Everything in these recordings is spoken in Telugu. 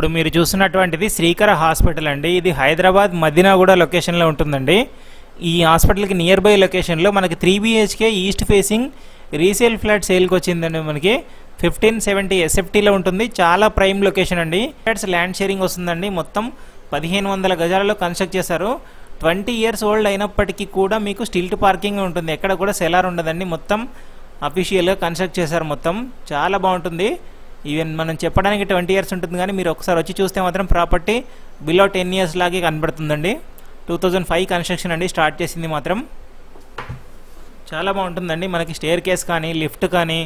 ఇప్పుడు మీరు చూస్తున్నటువంటిది శ్రీకర హాస్పిటల్ అండి. ఇది హైదరాబాద్ మదీనాగూడ లొకేషన్లో ఉంటుందండి. ఈ హాస్పిటల్కి నియర్ బై లొకేషన్లో మనకి 3 BHK east facing resale flat సేల్కి వచ్చిందండి. మనకి 1570 SFTలో ఉంటుంది. చాలా ప్రైమ్ లొకేషన్ అండి. ఫ్లాట్స్ ల్యాండ్ షేరింగ్ వస్తుందండి. మొత్తం 1500 గజాలలో కన్స్ట్రక్ట్ చేశారు. 20 years ఓల్డ్ అయినప్పటికీ కూడా మీకు స్టిల్ట్ పార్కింగ్ ఉంటుంది. ఎక్కడ కూడా సెలార్ ఉండదండి. మొత్తం అఫీషియల్గా కన్స్ట్రక్ట్ చేశారు. మొత్తం చాలా బాగుంటుంది. ఈవెన్ మనం చెప్పడానికి 20 years ఉంటుంది, కానీ మీరు ఒకసారి వచ్చి చూస్తే మాత్రం ప్రాపర్టీ బిలో 10 years లాగే కనబడుతుందండి. 2005 కన్స్ట్రక్షన్ అండి. స్టార్ట్ చేసింది మాత్రం చాలా బాగుంటుందండి. మనకి స్టేర్ కేస్ కానీ లిఫ్ట్ కానీ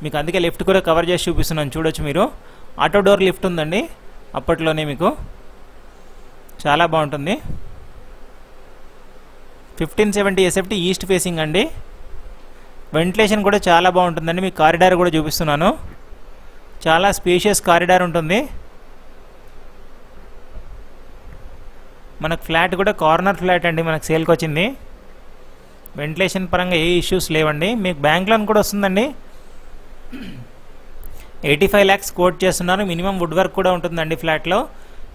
మీకు, అందుకే లిఫ్ట్ కూడా కవర్ చేసి చూపిస్తున్నాను. చూడొచ్చు మీరు, ఆటో డోర్ లిఫ్ట్ ఉందండి. అప్పట్లోనే మీకు చాలా బాగుంటుంది. 1570 SFT ఈస్ట్ ఫేసింగ్ అండి. వెంటిలేషన్ కూడా చాలా బాగుంటుందండి. మీకు కారిడార్ కూడా చూపిస్తున్నాను. చాలా స్పేషియస్ కారిడార్ ఉంటుంది. మనకు ఫ్లాట్ కూడా కార్నర్ ఫ్లాట్ అండి. మనకు సేల్కి వచ్చింది. వెంటిలేషన్ పరంగా ఏ ఇష్యూస్ లేవండి. మీకు బ్యాంక్ లోన్ కూడా వస్తుందండి. 85 lakhs కోట్ చేస్తున్నారు. మినిమం వుడ్ వర్క్ కూడా ఉంటుందండి ఫ్లాట్లో.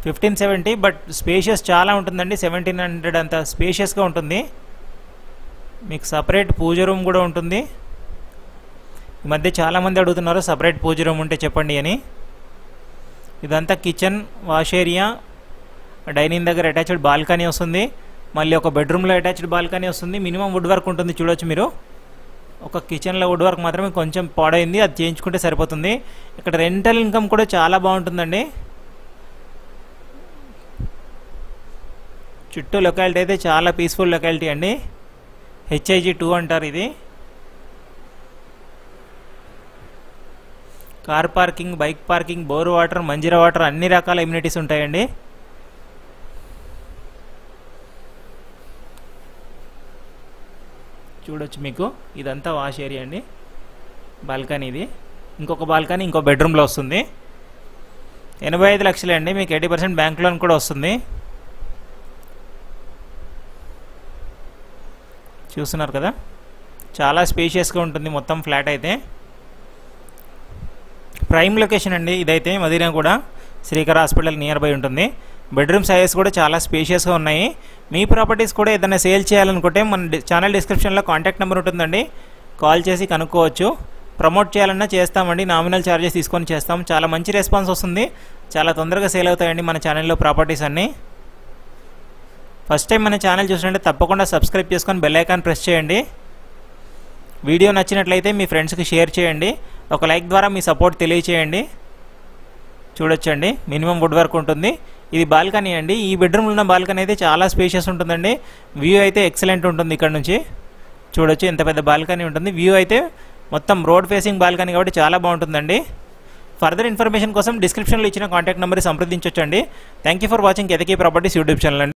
1570, బట్ స్పేషియస్ చాలా ఉంటుందండి. 1700 అంత స్పేషియస్గా ఉంటుంది. మీకు సపరేట్ పూజ రూమ్ కూడా ఉంటుంది. ఈ మధ్య చాలామంది అడుగుతున్నారు సపరేట్ పూజ రూమ్ ఉంటే చెప్పండి అని. ఇదంతా కిచెన్, వాష్ ఏరియా, డైనింగ్ దగ్గర అటాచ్డ్ బాల్కనీ వస్తుంది. మళ్ళీ ఒక బెడ్రూమ్లో అటాచ్డ్ బాల్కనీ వస్తుంది. మినిమం వుడ్ వర్క్ ఉంటుంది. చూడొచ్చు మీరు, ఒక కిచెన్లో వుడ్ వర్క్ మాత్రమే కొంచెం పాడైంది, అది చేయించుకుంటే సరిపోతుంది. ఇక్కడ రెంటల్ ఇన్కమ్ కూడా చాలా బాగుంటుందండి. చుట్టూ లొకాలిటీ అయితే చాలా పీస్ఫుల్ లొకాలిటీ అండి. HIG 2 అంటారు ఇది. Car parking, bike parking, bore water, Manjira water, అన్ని రకాల ఎమ్యూనిటీస్ ఉంటాయండి. చూడొచ్చు మీకు, ఇదంతా వాష్ ఏరియా అండి. బాల్కనీ ఇది. ఇంకొక బాల్కనీ ఇంకో బెడ్రూమ్లో వస్తుంది. 85 లక్షలే అండి. మీకు 80% బ్యాంక్ లోన్ కూడా వస్తుంది. చూస్తున్నారు కదా, చాలా స్పేషియస్గా ఉంటుంది మొత్తం ఫ్లాట్ అయితే. ప్రైమ్ లొకేషన్ అండి ఇదైతే. మదీనా కూడా శ్రీకర హాస్పిటల్ నియర్ బై ఉంటుంది. బెడ్రూమ్ సైజెస్ కూడా చాలా స్పేషియస్గా ఉన్నాయి. మీ ప్రాపర్టీస్ కూడా ఏదైనా సేల్ చేయాలనుకుంటే మన ఛానల్ డిస్క్రిప్షన్లో కాంటాక్ట్ నెంబర్ ఉంటుందండి. కాల్ చేసి కనుక్కోవచ్చు. ప్రమోట్ చేయాలన్నా చేస్తామండి. నామినల్ ఛార్జెస్ తీసుకొని చేస్తాం. చాలా మంచి రెస్పాన్స్ వస్తుంది. చాలా తొందరగా సేల్ అవుతాయండి మన ఛానల్లో ప్రాపర్టీస్ అన్నీ. ఫస్ట్ టైం మన ఛానల్ చూసినట్టే తప్పకుండా సబ్స్క్రైబ్ చేసుకొని బెల్ ఐకాన్ ప్రెస్ చేయండి. వీడియో నచ్చినట్లయితే మీ ఫ్రెండ్స్కి షేర్ చేయండి. ఒక లైక్ ద్వారా మీ సపోర్ట్ తెలియచేయండి. చూడొచ్చండి, మినిమం వుడ్ వర్క్ ఉంటుంది. ఇది బాల్కనీ అండి. ఈ బెడ్రూమ్లో ఉన్న బాల్కనీ అయితే చాలా స్పేషియస్ ఉంటుందండి. వ్యూ అయితే ఎక్సలెంట్ ఉంటుంది. ఇక్కడ నుంచి చూడొచ్చు ఎంత పెద్ద బాల్కనీ ఉంటుంది. వ్యూ అయితే మొత్తం రోడ్ ఫేసింగ్ బాల్కనీ కాబట్టి చాలా బాగుంటుందండి. ఫర్దర్ ఇన్ఫర్మేషన్ కోసం డిస్క్రిప్షన్లో ఇచ్చిన కాంటాక్ట్ నెంబర్ సంప్రదించవచ్చండి. Thank you for watching Ketaki properties YouTube channel అండి.